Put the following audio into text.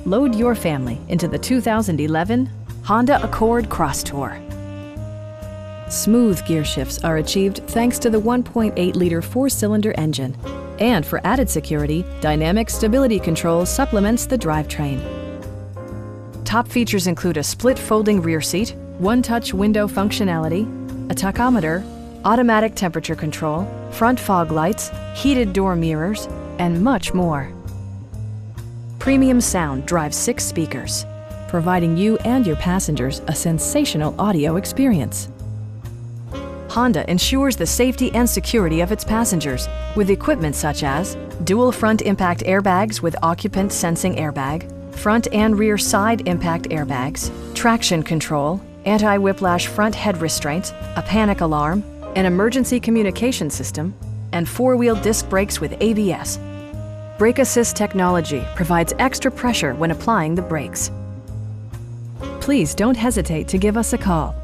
Load your family into the 2011 Honda Accord Cross Tour. Smooth gear shifts are achieved thanks to the 1.8-liter four-cylinder engine. And for added security, dynamic stability control supplements the drivetrain. Top features include a split folding rear seat, one-touch window functionality, a tachometer, automatic temperature control, front fog lights, heated door mirrors, and much more. Premium sound drives 6 speakers, providing you and your passengers a sensational audio experience. Honda ensures the safety and security of its passengers with equipment such as dual front impact airbags with occupant sensing airbag, front and rear side impact airbags, traction control, anti-whiplash front head restraints, a panic alarm, an emergency communication system, and 4-wheel disc brakes with ABS. Brake Assist technology provides extra pressure when applying the brakes. Please don't hesitate to give us a call.